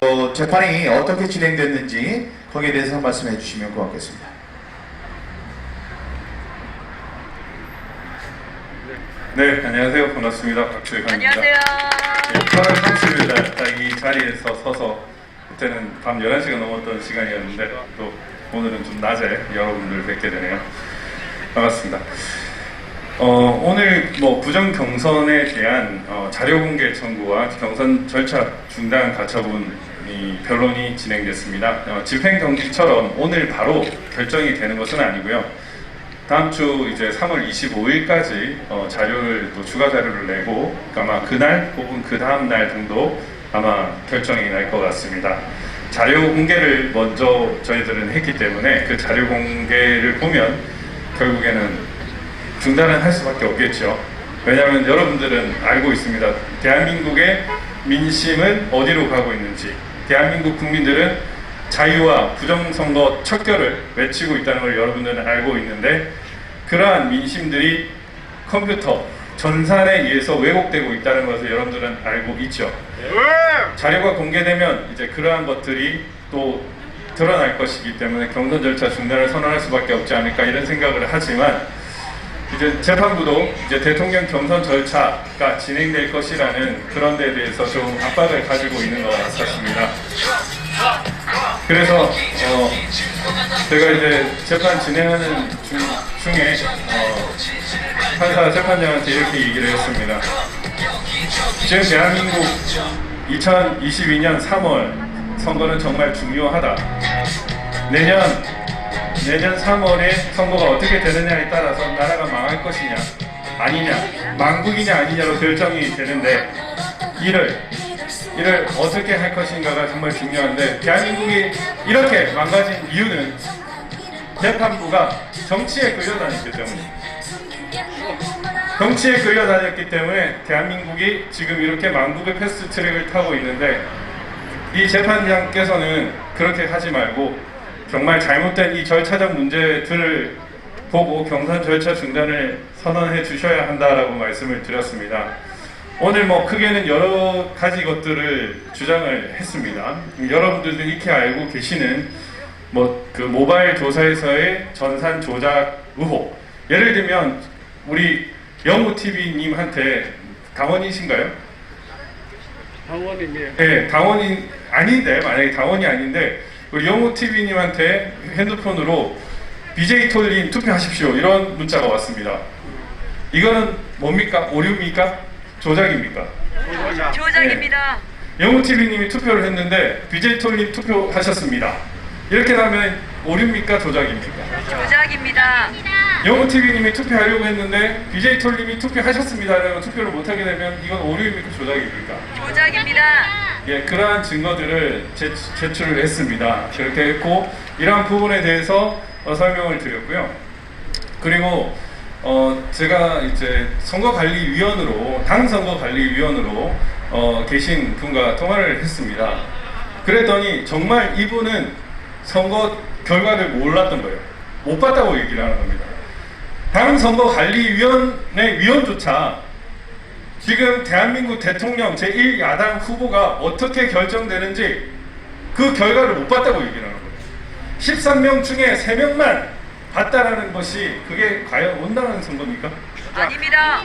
재판이 어떻게 진행됐는지 거기에 대해서 말씀해 주시면 고맙겠습니다. 네, 안녕하세요. 반갑습니다. 박주혜입니다. 안녕하세요. 8월 30일 날 이 자리에서 서서 그때는 밤 11시가 넘었던 시간이었는데 또 오늘은 좀 낮에 여러분들 뵙게 되네요. 반갑습니다. 오늘 부정 경선에 대한 자료 공개 청구와 경선 절차 중단 가처분 변론이 진행됐습니다. 집행 정지처럼 오늘 바로 결정이 되는 것은 아니고요. 다음 주 이제 3월 25일까지 자료를 또 추가 자료를 내고 아마 그날 혹은 그 다음 날 정도 아마 결정이 날 것 같습니다. 자료 공개를 먼저 저희들은 했기 때문에 그 자료 공개를 보면 결국에는 중단은 할 수밖에 없겠죠. 왜냐하면 여러분들은 알고 있습니다. 대한민국의 민심은 어디로 가고 있는지, 대한민국 국민들은 자유와 부정선거 척결을 외치고 있다는 걸 여러분들은 알고 있는데 그러한 민심들이 컴퓨터, 전산에 의해서 왜곡되고 있다는 것을 여러분들은 알고 있죠. 자료가 공개되면 이제 그러한 것들이 또 드러날 것이기 때문에 경선 절차 중단을 선언할 수밖에 없지 않을까 이런 생각을 하지만 이제 재판부도 이제 대통령 경선 절차가 진행될 것이라는 그런 데에 대해서 좀 압박을 가지고 있는 것 같습니다. 그래서 제가 이제 재판 진행하는 중에 판사 재판장한테 이렇게 얘기를 했습니다. 지금 대한민국 2022년 3월 선거는 정말 중요하다. 내년 3월에 선거가 어떻게 되느냐에 따라서 나라가 망할 것이냐 아니냐, 망국이냐 아니냐로 결정이 되는데 이를 어떻게 할 것인가가 정말 중요한데 대한민국이 이렇게 망가진 이유는 재판부가 정치에 끌려다녔기 때문에 대한민국이 지금 이렇게 망국의 패스트트랙을 타고 있는데 이 재판장께서는 그렇게 하지 말고 정말 잘못된 이 절차적 문제들을 보고 경선 절차 중단을 선언해 주셔야 한다라고 말씀을 드렸습니다. 오늘 크게는 여러 가지 것들을 주장을 했습니다. 여러분들도 익히 알고 계시는 그 모바일 조사에서의 전산 조작 의혹. 예를 들면 우리 영우TV님한테 당원이신가요? 당원이네요. 네, 당원이 아닌데 만약에 당원이 아닌데 우리 영우TV님한테 핸드폰으로 BJ톨님 투표하십시오 이런 문자가 왔습니다. 이거는 뭡니까? 오류입니까? 조작입니까? 조작입니다. 네. 영우TV님이 투표를 했는데 BJ톨님 투표하셨습니다. 이렇게 하면 오류입니까? 조작입니까? 조작입니다. 영우TV님이 투표하려고 했는데 BJ톨님이 투표하셨습니다. 그러면 투표를 못하게 되면 이건 오류입니까? 조작입니까? 조작입니다. 예, 그러한 증거들을 제출을 했습니다. 그렇게 했고 이러한 부분에 대해서 설명을 드렸고요. 그리고 제가 이제 선거관리위원으로 당 선거관리위원으로 계신 분과 통화를 했습니다. 그랬더니 정말 이분은 선거 결과를 몰랐던 거예요. 못 봤다고 얘기를 하는 겁니다. 당 선거관리위원회 위원조차 지금 대한민국 대통령 제1야당 후보가 어떻게 결정되는지 그 결과를 못 봤다고 얘기를 하는 거예요. 13명 중에 3명만 봤다라는 것이 그게 과연 온당한 선거입니까? 아닙니다.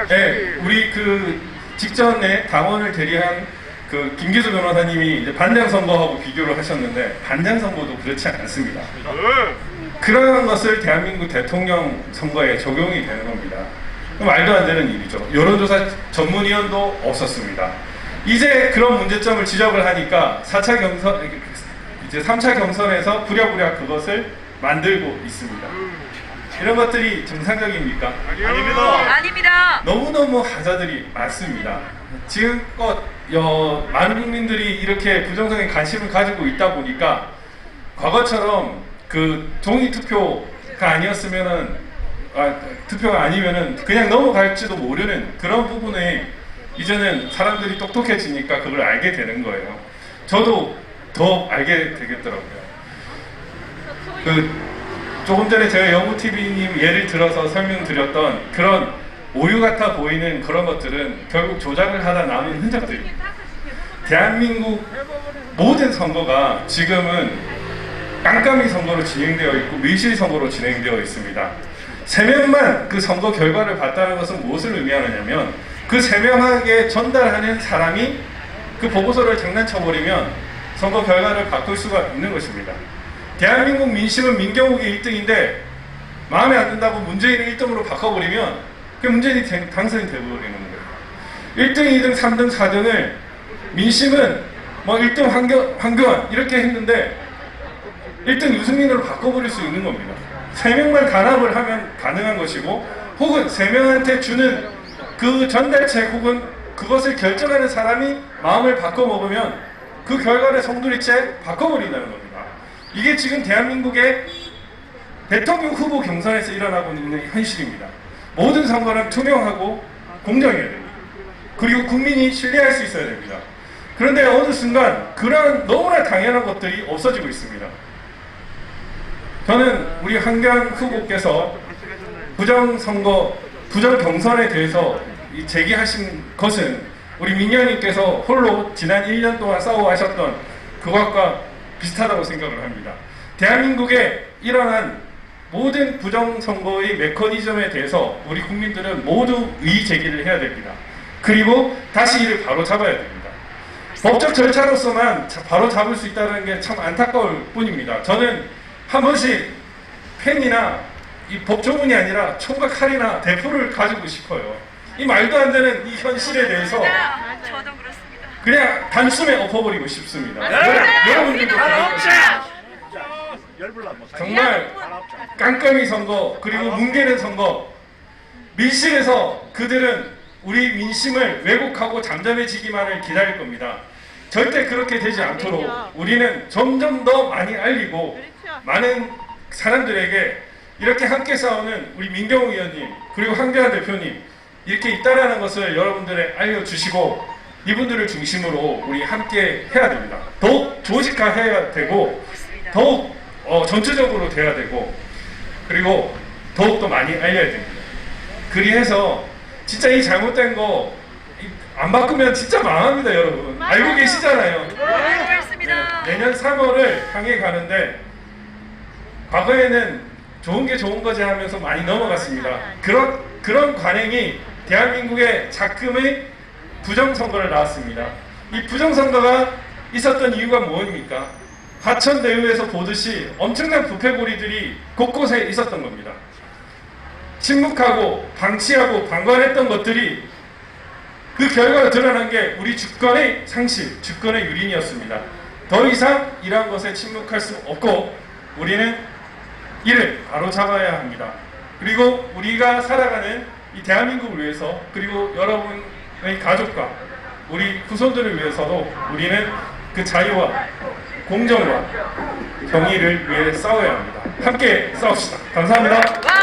네, 우리 그 직전에 당원을 대리한 그 김기수 변호사님이 이제 반장 선거하고 비교를 하셨는데 반장 선거도 그렇지 않습니다. 그러한 것을 대한민국 대통령 선거에 적용이 되는 겁니다. 말도 안 되는 일이죠. 여론조사 전문위원도 없었습니다. 이제 그런 문제점을 지적을 하니까 4차 경선, 이제 3차 경선에서 부랴부랴 그것을 만들고 있습니다. 이런 것들이 정상적입니까? 아닙니다. 너무너무 하자들이 많습니다. 지금껏 많은 국민들이 이렇게 부정적인 관심을 가지고 있다 보니까 과거처럼 그 동의 투표가 아니었으면은 투표가 아니면은 그냥 넘어갈지도 모르는 그런 부분에 이제는 사람들이 똑똑해지니까 그걸 알게 되는 거예요. 저도 더 알게 되겠더라고요. 조금 전에 제가 영우TV님 예를 들어서 설명드렸던 그런 오류 같아 보이는 그런 것들은 결국 조작을 하다 남은 흔적들입니다. 대한민국 모든 선거가 지금은 깜깜이 선거로 진행되어 있고 밀실 선거로 진행되어 있습니다. 3명만 그 선거 결과를 봤다는 것은 무엇을 의미하느냐면 그 3명에게 전달하는 사람이 그 보고서를 장난쳐버리면 선거 결과를 바꿀 수가 있는 것입니다. 대한민국 민심은 민경욱이 1등인데 마음에 안 든다고 문재인을 1등으로 바꿔버리면 그 문재인이 당선이 되어버리는 거예요. 1등, 2등, 3등, 4등을 민심은 뭐 1등 황교안 이렇게 했는데 1등 유승민으로 바꿔버릴 수 있는 겁니다. 3명만 단합을 하면 가능한 것이고 혹은 3명한테 주는 그 전달책 혹은 그것을 결정하는 사람이 마음을 바꿔먹으면 그 결과를 송두리째 바꿔버린다는 겁니다. 이게 지금 대한민국의 대통령 후보 경선에서 일어나고 있는 현실입니다. 모든 선거는 투명하고 공정해야 됩니다. 그리고 국민이 신뢰할 수 있어야 됩니다. 그런데 어느 순간 그런 너무나 당연한 것들이 없어지고 있습니다. 저는 우리 황교안 후보께서 부정선거, 부정경선에 대해서 제기하신 것은 우리 민경님께서 홀로 지난 1년 동안 싸워하셨던 그것과 비슷하다고 생각을 합니다. 대한민국에 일어난 모든 부정선거의 메커니즘에 대해서 우리 국민들은 모두 의제기를 해야 됩니다. 그리고 다시 이를 바로 잡아야 됩니다. 법적 절차로서만 바로 잡을 수 있다는 게 참 안타까울 뿐입니다. 저는 한 번씩 펜이나 이 법조문이 아니라 총과 칼이나 대포를 가지고 싶어요. 이 말도 안 되는 이 현실에 대해서 저도 그렇습니다. 그냥 단숨에 엎어버리고 싶습니다. 여러분들도 정말 깜깜이 선거 그리고 뭉개는 선거 밀실에서 그들은 우리 민심을 왜곡하고 잠잠해지기만을 기다릴 겁니다. 절대 그렇게 되지 않도록 우리는 점점 더 많이 알리고 많은 사람들에게 이렇게 함께 싸우는 우리 민경욱 의원님 그리고 황교안 대표님 이렇게 있다라는 것을 여러분들에 알려주시고 이분들을 중심으로 우리 함께 해야 됩니다. 더욱 조직화해야 되고 더욱 전투적으로 돼야 되고 그리고 더욱더 많이 알려야 됩니다. 그리해서 진짜 이 잘못된 거 안 바꾸면 진짜 망합니다, 여러분. 알고 계시잖아요. 알고 있습니다. 내년 3월을 향해 가는데 과거에는 좋은 게 좋은 거지 하면서 많이 넘어갔습니다. 그런 관행이 대한민국의 작금의 부정선거를 낳았습니다. 이 부정선거가 있었던 이유가 뭐입니까? 화천대유에서 보듯이 엄청난 부패고리들이 곳곳에 있었던 겁니다. 침묵하고 방치하고 방관했던 것들이 그 결과가 드러난 게 우리 주권의 상실, 주권의 유린이었습니다. 더 이상 이러한 것에 침묵할 수 없고 우리는 이를 바로 잡아야 합니다. 그리고 우리가 살아가는 이 대한민국을 위해서 그리고 여러분의 가족과 우리 후손들을 위해서도 우리는 그 자유와 공정과 정의를 위해 싸워야 합니다. 함께 싸웁시다. 감사합니다.